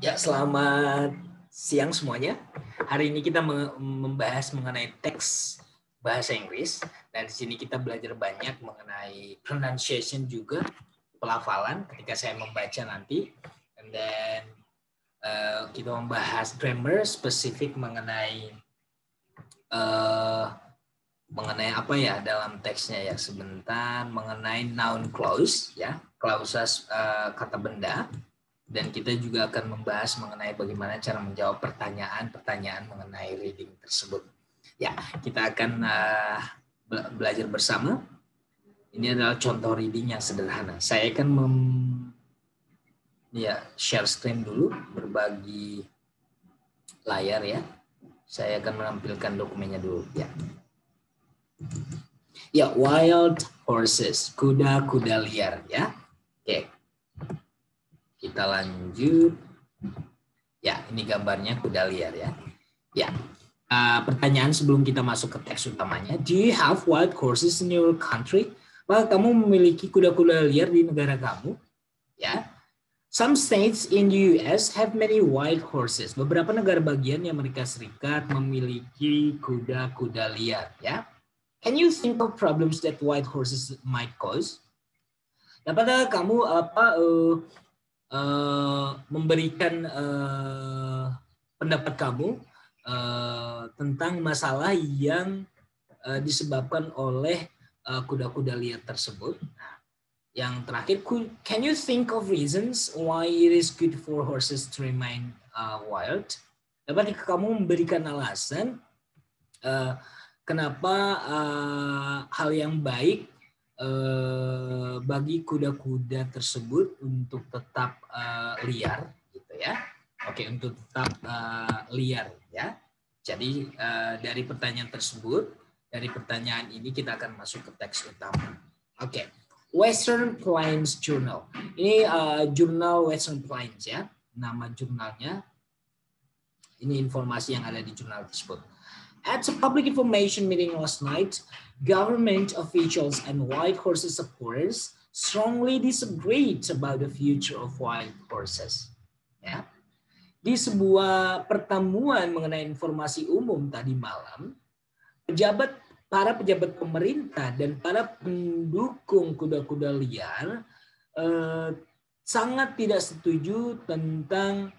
Ya, selamat siang semuanya. Hari ini kita membahas mengenai teks bahasa Inggris. Dan di sini kita belajar banyak mengenai pronunciation juga, pelafalan ketika saya membaca nanti. And then kita membahas grammar spesifik mengenai apa ya dalam teksnya ya, sebentar, mengenai noun clause ya, clauses kata benda. Dan kita juga akan membahas mengenai bagaimana cara menjawab pertanyaan-pertanyaan mengenai reading tersebut. Ya, kita akan belajar bersama. Ini adalah contoh reading yang sederhana. Saya akan share screen dulu, berbagi layar ya. Saya akan menampilkan dokumennya dulu ya. Ya, wild horses, kuda-kuda liar ya. Oke. Kita lanjut. Ya, ini gambarnya kuda liar ya. Ya, pertanyaan sebelum kita masuk ke teks utamanya. Do you have wild horses in your country? Apakah kamu memiliki kuda-kuda liar di negara kamu? Ya. Some states in the US have many wild horses. Beberapa negara bagian yang Amerika Serikat memiliki kuda-kuda liar. Ya. Can you think of problems that wild horses might cause? Dapatkah kamu memberikan pendapat kamu tentang masalah yang disebabkan oleh kuda-kuda liar tersebut. Yang terakhir, can you think of reasons why it is good for horses to remain wild? Dapatkah kamu memberikan alasan kenapa hal yang baik bagi kuda-kuda tersebut untuk tetap liar, gitu ya. Oke, untuk tetap liar ya. Jadi dari pertanyaan tersebut, dari pertanyaan ini kita akan masuk ke teks utama. Oke, Western Plains Journal. Ini jurnal Western Plains ya, nama jurnalnya. Ini informasi yang ada di jurnal tersebut. At a public information meeting last night, government officials and wild horses supporters strongly disagreed about the future of wild horses. Ya. Di sebuah pertemuan mengenai informasi umum tadi malam, para pejabat pemerintah dan para pendukung kuda-kuda liar sangat tidak setuju tentang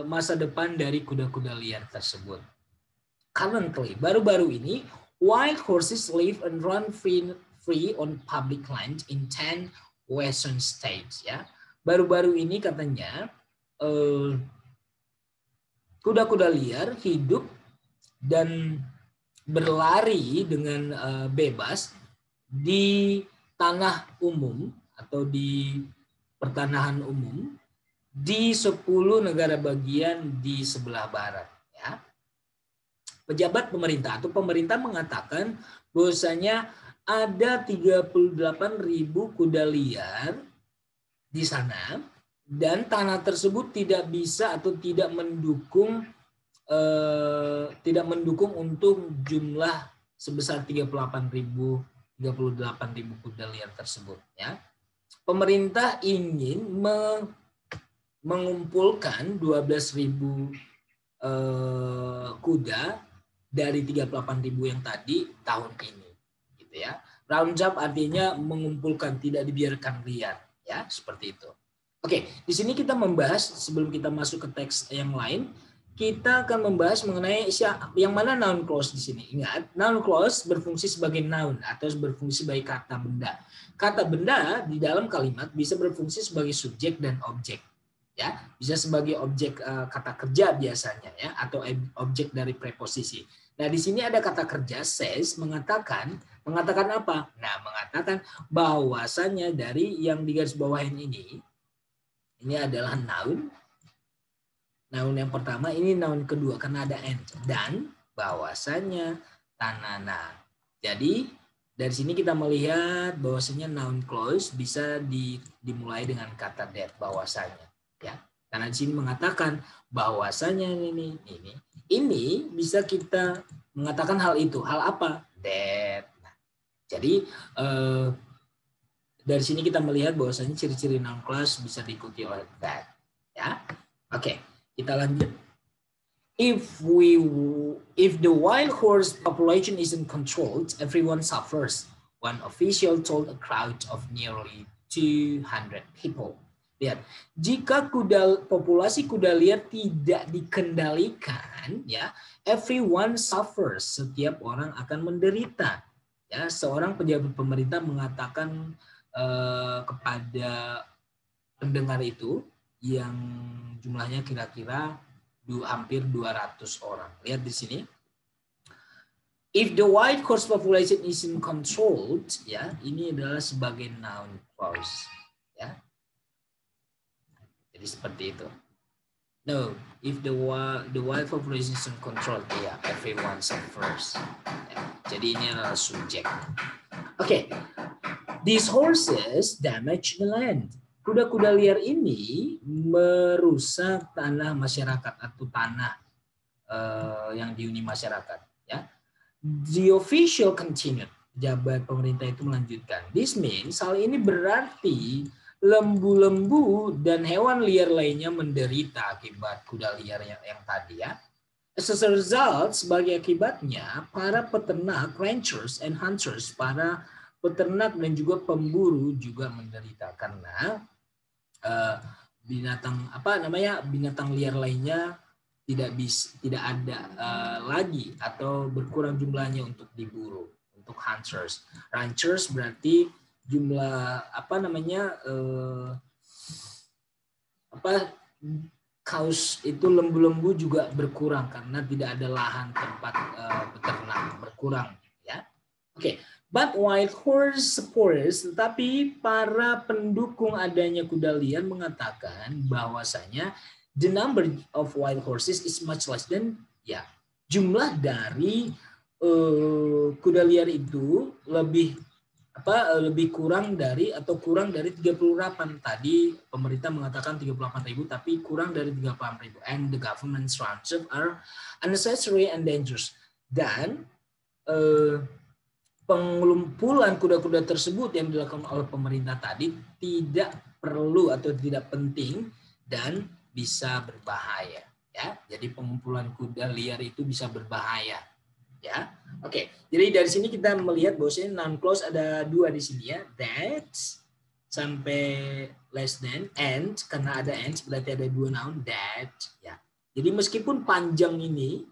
masa depan dari kuda-kuda liar tersebut. Currently, baru-baru ini, wild horses live and run free on public land in 10 western states. Ya, baru-baru ini katanya kuda-kuda liar hidup dan berlari dengan bebas di tanah umum atau di pertanahan umum di 10 negara bagian di sebelah barat. Ya. Pejabat pemerintah atau pemerintah mengatakan bahwasanya ada 38.000 kuda liar di sana dan tanah tersebut tidak bisa atau tidak mendukung untuk jumlah sebesar 38.000 kuda liar tersebut. Ya. Pemerintah ingin mengumpulkan 12.000 kuda dari 38.000 yang tadi tahun ini, gitu ya. Round up artinya mengumpulkan, tidak dibiarkan liar, ya, seperti itu. Oke, di sini kita membahas sebelum kita masuk ke teks yang lain, kita akan membahas mengenai yang mana noun clause di sini. Ingat, noun clause berfungsi sebagai noun atau berfungsi sebagai kata benda. Kata benda di dalam kalimat bisa berfungsi sebagai subjek dan objek. Ya, bisa sebagai objek kata kerja biasanya ya, atau objek dari preposisi. Nah, di sini ada kata kerja says, mengatakan apa? Nah, mengatakan bahwasannya dari yang digarisbawahin ini adalah noun. Noun yang pertama, ini noun kedua karena ada and, dan bahwasannya tanana. Jadi dari sini kita melihat bahwasanya noun clause bisa dimulai dengan kata that, bahwasanya. Ya, karena di sini mengatakan bahwasanya ini bisa kita mengatakan hal itu. Hal apa? That. Nah, jadi dari sini kita melihat bahwasanya ciri-ciri noun clause bisa diikuti oleh that. Ya. Oke, kita lanjut. If the wild horse population isn't controlled, everyone suffers. One official told a crowd of nearly 200 people. Lihat, jika populasi kuda liar tidak dikendalikan, ya, everyone suffers. Setiap orang akan menderita. Ya, seorang pejabat pemerintah mengatakan kepada pendengar itu yang jumlahnya kira-kira hampir 200 orang. Lihat di sini. If the wild horse population isn't controlled, ya, ini adalah sebagai noun clause, ya. Jadi seperti itu. No, if the wild population isn't controlled, ya, everyone suffers. Ya. Jadi ini adalah subjek. Oke. These horses damage the land. Kuda-kuda liar ini merusak tanah masyarakat atau tanah yang dihuni masyarakat. Ya, the official continued. Pejabat pemerintah itu melanjutkan. This means hal ini berarti lembu-lembu dan hewan liar lainnya menderita akibat kuda liar yang tadi, ya. As a result, sebagai akibatnya, para peternak, ranchers and hunters, para peternak dan juga pemburu juga menderita karena binatang liar lainnya tidak ada lagi atau berkurang jumlahnya untuk diburu, untuk hunters. Ranchers berarti jumlah kaus itu lembu-lembu juga berkurang karena tidak ada lahan tempat beternak, berkurang, ya. Oke. But wild horse supporters, tetapi para pendukung adanya kuda liar mengatakan bahwasanya the number of wild horses is much less than, ya, jumlah dari kuda liar itu lebih kurang dari 38. Tadi pemerintah mengatakan 38.000 tapi kurang dari 38.000, and the government's ransom are unnecessary and dangerous. Dan pengumpulan kuda-kuda tersebut yang dilakukan oleh pemerintah tadi tidak perlu atau tidak penting dan bisa berbahaya, ya. Jadi pengumpulan kuda liar itu bisa berbahaya, ya. Oke. Jadi dari sini kita melihat bahwasanya noun clause ada 2 di sini, ya. That sampai less than, and karena ada and berarti ada 2 noun, that, ya. Jadi meskipun panjang ini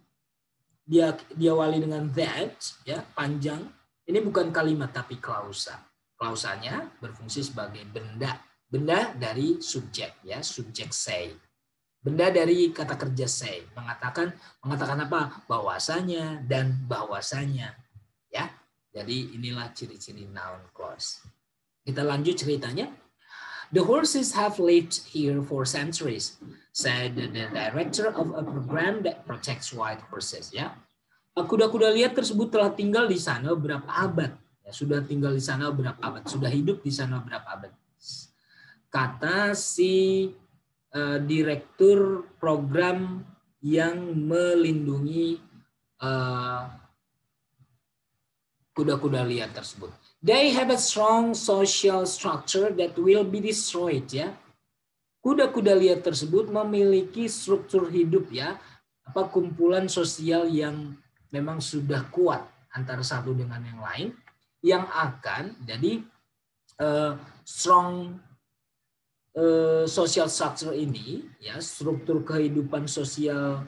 dia diawali dengan that, ya, panjang. Ini bukan kalimat tapi klausa. Klausanya berfungsi sebagai benda. Benda dari subjek, ya, subjek say. Benda dari kata kerja say. Mengatakan apa? Bahwasanya dan bahwasanya, ya. Jadi inilah ciri-ciri noun clause. Kita lanjut ceritanya. The horses have lived here for centuries, said the director of a program that protects wild horses, ya. Kuda-kuda liar tersebut telah tinggal di sana beberapa abad. Ya, sudah tinggal di sana beberapa abad, sudah hidup di sana beberapa abad. Kata si direktur program yang melindungi kuda-kuda liar tersebut. They have a strong social structure that will be destroyed, ya. Kuda-kuda liar tersebut memiliki struktur hidup, ya, kumpulan sosial yang memang sudah kuat antara satu dengan yang lain, yang akan jadi strong social structure ini, ya, struktur kehidupan sosial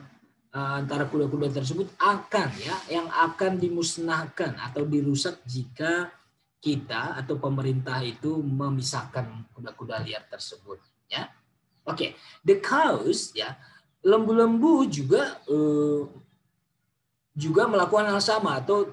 antara kuda-kuda tersebut akan, ya, yang akan dimusnahkan atau dirusak jika kita atau pemerintah itu memisahkan kuda-kuda liar tersebut, ya. Oke, the cows, ya, lembu-lembu juga melakukan hal sama, atau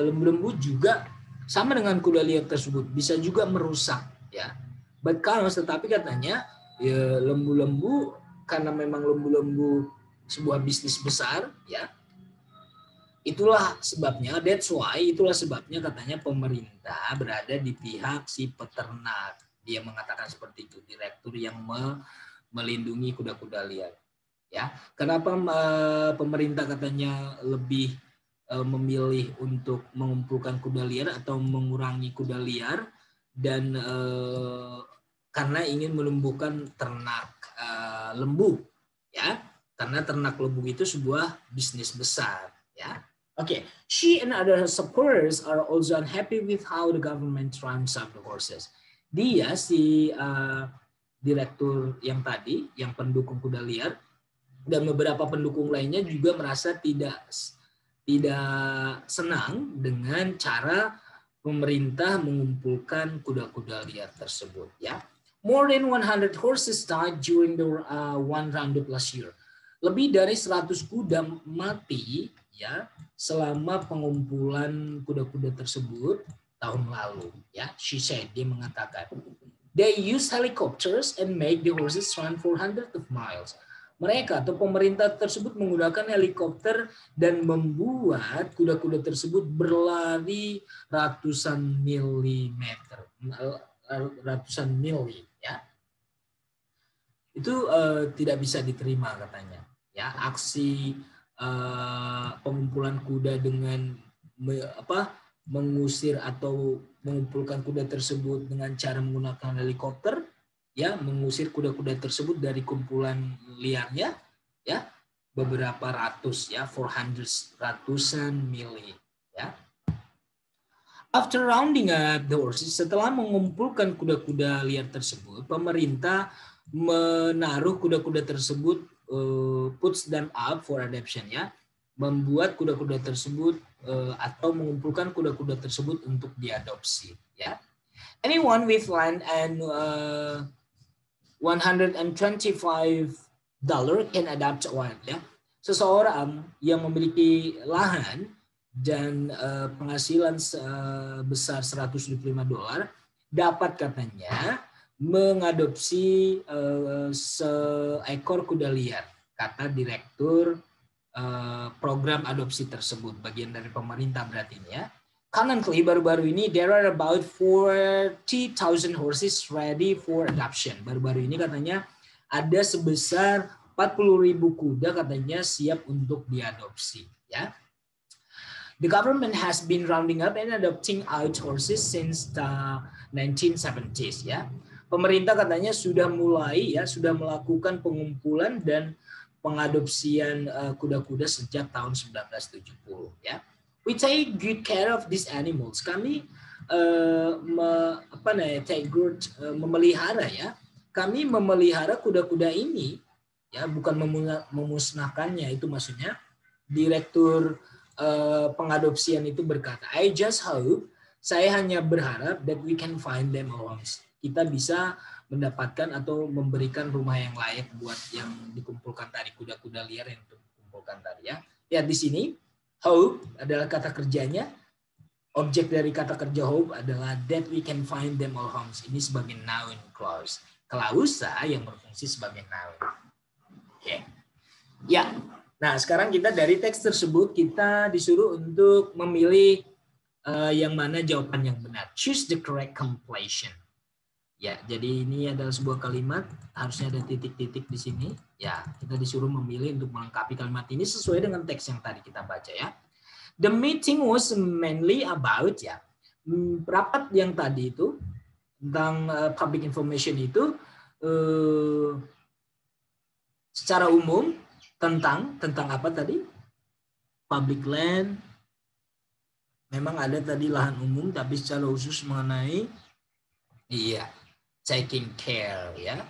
lembu-lembu juga sama dengan kuda liar tersebut bisa juga merusak, ya. But cows, tetapi katanya, ya, lembu-lembu karena memang lembu-lembu sebuah bisnis besar, ya. Itulah sebabnya, itulah sebabnya katanya pemerintah berada di pihak si peternak. Dia mengatakan seperti itu, direktur yang melindungi kuda-kuda liar. Ya, kenapa pemerintah katanya lebih memilih untuk mengumpulkan kuda liar atau mengurangi kuda liar, dan karena ingin menumbuhkan ternak lembu, ya, karena ternak lembu itu sebuah bisnis besar, ya. Okay, she and other supporters are also unhappy with how the government rounds up the horses. Dia si direktur yang tadi, yang pendukung kuda liar, dan beberapa pendukung lainnya juga merasa tidak senang dengan cara pemerintah mengumpulkan kuda-kuda liar tersebut. Ya, more than 100 horses died during the one roundup last year. Lebih dari 100 kuda mati ya selama pengumpulan kuda-kuda tersebut tahun lalu. Ya, she said, dia mengatakan, they use helicopters and make the horses run for hundreds of miles. Mereka atau pemerintah tersebut menggunakan helikopter dan membuat kuda-kuda tersebut berlari ratusan mili, ya. Itu tidak bisa diterima katanya. Ya, aksi pengumpulan kuda dengan mengusir atau mengumpulkan kuda tersebut dengan cara menggunakan helikopter, ya, mengusir kuda-kuda tersebut dari kumpulan liarnya, ya, beberapa ratus, ya, 400, ratusan mili, ya. After rounding up the horses, setelah mengumpulkan kuda-kuda liar tersebut, pemerintah menaruh kuda-kuda tersebut, puts them up for adoption, ya, membuat kuda-kuda tersebut atau mengumpulkan kuda-kuda tersebut untuk diadopsi, ya. Anyone with land and $125 can adopt one, ya. Seseorang yang memiliki lahan dan penghasilan sebesar $125 dapat katanya mengadopsi seekor kuda liar, kata direktur program adopsi tersebut, bagian dari pemerintah berarti ini, ya. Currently, baru-baru ini there are about 40,000 horses ready for adoption. Baru-baru ini katanya ada sebesar 40.000 kuda katanya siap untuk diadopsi, ya. The government has been rounding up and adopting out horses since the 1970s, ya. Pemerintah katanya sudah mulai, ya, sudah melakukan pengumpulan dan pengadopsian kuda-kuda sejak tahun 1970, ya. We take good care of these animals. Kami memelihara, ya. Kami memelihara kuda-kuda ini, ya, bukan memusnahkannya, itu maksudnya. Direktur pengadopsian itu berkata, I just hope, saya hanya berharap that we can find them homes. Kita bisa mendapatkan atau memberikan rumah yang layak buat yang dikumpulkan tadi, kuda-kuda liar yang dikumpulkan tadi, ya. Lihat di sini, hope adalah kata kerjanya. Objek dari kata kerja hope adalah that we can find them all homes. Ini sebagai noun clause. Klausa yang berfungsi sebagai noun. Oke. Ya. Nah, sekarang kita dari teks tersebut kita disuruh untuk memilih yang mana jawaban yang benar. Choose the correct completion. Ya, jadi ini adalah sebuah kalimat, harusnya ada titik-titik di sini. Ya, kita disuruh memilih untuk melengkapi kalimat ini sesuai dengan teks yang tadi kita baca, ya. The meeting was mainly about, ya, rapat yang tadi itu tentang public information itu secara umum tentang apa tadi? Public land. Memang ada tadi lahan umum, tapi secara khusus mengenai, iya, taking care, ya.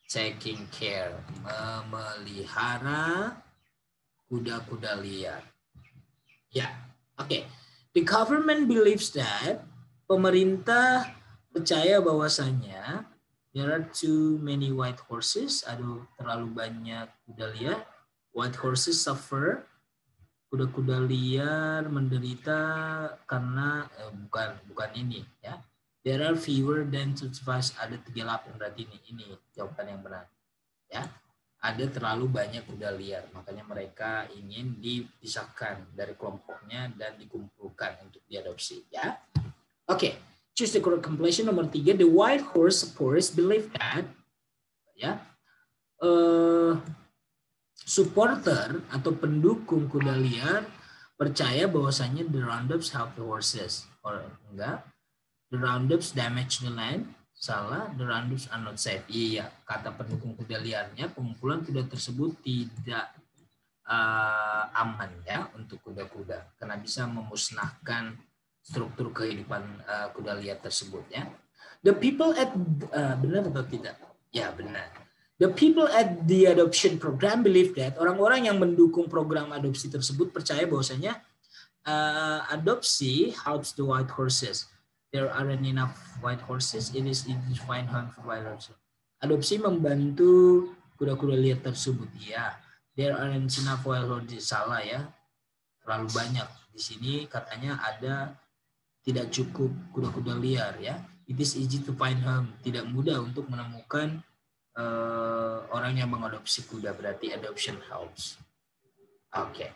Taking care, memelihara kuda-kuda liar. Ya, oke. The government believes that, pemerintah percaya bahwasanya there are too many white horses, ada terlalu banyak kuda liar. White horses suffer, kuda-kuda liar menderita karena bukan ini, ya. There are fewer than 25, ada 38 berarti ini jawaban yang benar, ya. Ada terlalu banyak kuda liar, makanya mereka ingin dipisahkan dari kelompoknya dan dikumpulkan untuk diadopsi, ya. Oke, choose the correct completion. Nomor 3, the white horse supporters believe that, ya, supporter atau pendukung kuda liar percaya bahwasanya the roundups help the horses, or enggak, the roundups damage the land. Salah, the roundups are not safe. Iya, kata pendukung kuda liarnya, pengumpulan kuda tersebut tidak aman ya untuk kuda-kuda karena bisa memusnahkan struktur kehidupan kuda liar tersebut ya. The people at benar atau tidak? Ya benar. The people at the adoption program believe that orang-orang yang mendukung program adopsi tersebut percaya bahwasanya adopsi helps the white horses. There aren't enough white horses. It is easy to find home for white horses. Adopsi membantu kuda-kuda liar tersebut. Ya, there aren't enough white horses. Salah ya, terlalu banyak. Di sini katanya ada tidak cukup kuda-kuda liar ya. It is easy to find home. Tidak mudah untuk menemukan orang yang mengadopsi kuda, berarti adoption helps. Oke.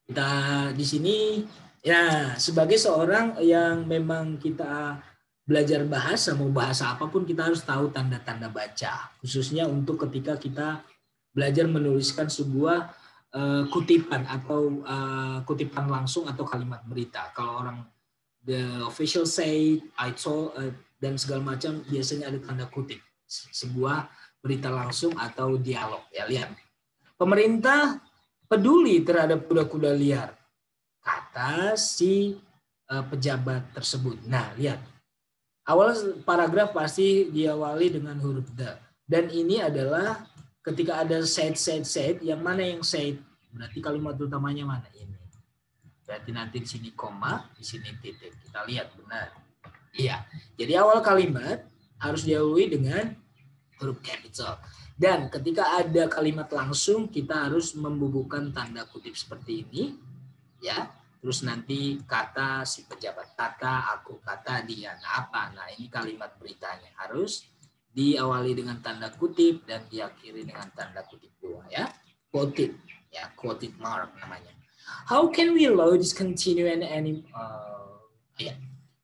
Kita di sini ya sebagai seorang yang memang kita belajar bahasa, mau bahasa apapun kita harus tahu tanda-tanda baca. Khususnya untuk ketika kita belajar menuliskan sebuah kutipan atau kutipan langsung atau kalimat berita. Kalau orang the official say, I told, dan segala macam biasanya ada tanda kutip. Sebuah berita langsung atau dialog. Ya lihat. Pemerintah peduli terhadap kuda-kuda liar, kata si pejabat tersebut. Nah, lihat. Awal paragraf pasti diawali dengan huruf the. Dan ini adalah ketika ada said, yang mana yang said? Berarti kalimat utamanya mana? Ini. Berarti nanti di sini koma, di sini titik. Kita lihat benar. Iya. Jadi awal kalimat harus diawali dengan huruf capital. Dan ketika ada kalimat langsung, kita harus membubuhkan tanda kutip seperti ini, ya. Terus nanti kata si pejabat, kata aku, kata dia. Nah, apa? Nah, ini kalimat beritanya harus diawali dengan tanda kutip dan diakhiri dengan tanda kutip dua, ya. Quoted, ya, quoted mark namanya. How can we load this continue and any? Ya.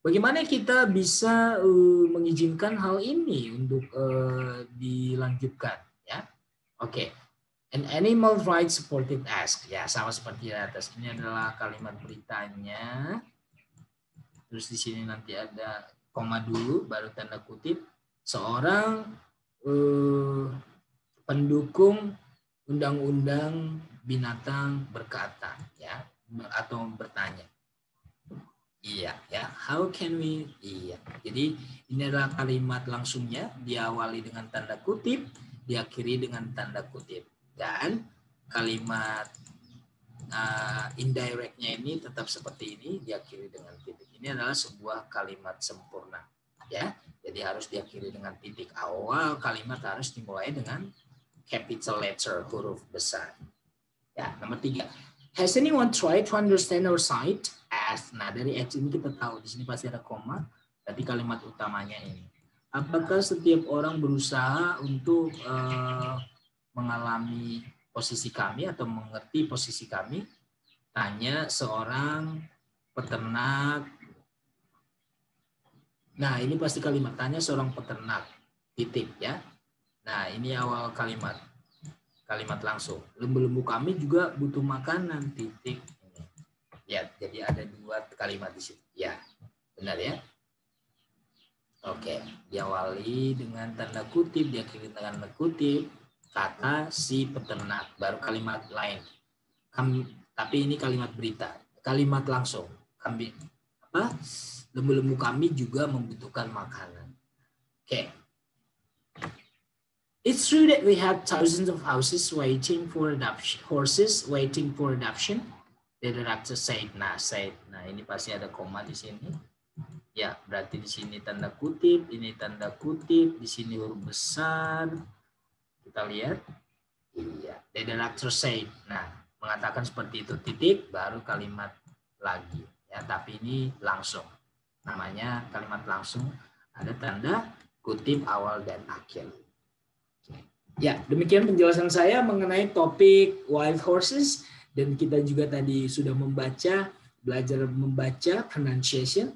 Bagaimana kita bisa mengizinkan hal ini untuk dilanjutkan, ya? Oke. An animal rights supported ask. Ya, sama seperti di atas. Ini adalah kalimat beritanya. Terus di sini nanti ada koma dulu, baru tanda kutip. Seorang pendukung undang-undang binatang berkata, ya, atau bertanya. Iya, ya. How can we? Iya. Jadi ini adalah kalimat langsungnya, diawali dengan tanda kutip, diakhiri dengan tanda kutip. Dan kalimat indirectnya ini tetap seperti ini, diakhiri dengan titik. Ini adalah sebuah kalimat sempurna, ya. Jadi harus diakhiri dengan titik. Awal kalimat harus dimulai dengan capital letter, huruf besar. Ya, nomor 3. Has anyone tried to understand our side? As. Nah, dari as ini kita tahu di sini pasti ada koma. Berarti kalimat utamanya ini. Apakah setiap orang berusaha untuk mengalami posisi kami atau mengerti posisi kami? Tanya seorang peternak. Nah, ini pasti kalimat tanya seorang peternak. Titik ya. Nah, ini awal kalimat. Kalimat langsung. Lembu-lembu kami juga butuh makanan. Titik. Ya, jadi ada dua kalimat di situ. Ya, benar ya. Oke, diawali dengan tanda kutip, diakhiri dengan tanda kutip, kata si peternak, baru kalimat lain. Tapi ini kalimat berita, kalimat langsung. Kami apa? Lembu-lembu kami juga membutuhkan makanan. Oke. It's true that we have thousands of houses waiting for adoption, horses waiting for adoption. The director said, nah ini pasti ada koma di sini. Ya, berarti di sini tanda kutip, ini tanda kutip, di sini huruf besar. Kita lihat. Iya, the director said. Nah, mengatakan seperti itu, titik, baru kalimat lagi. Ya, tapi ini langsung. Namanya kalimat langsung, ada tanda kutip awal dan akhir. Ya, demikian penjelasan saya mengenai topik wild horses. Dan kita juga tadi sudah belajar membaca pronunciation,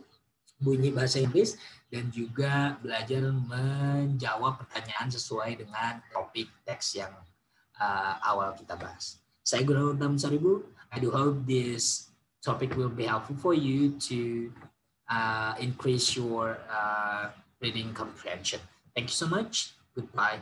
bunyi bahasa Inggris, dan juga belajar menjawab pertanyaan sesuai dengan topik teks yang awal kita bahas. Saya Gunawan Tamsaribu. I do hope this topic will be helpful for you to increase your reading comprehension. Thank you so much. Goodbye.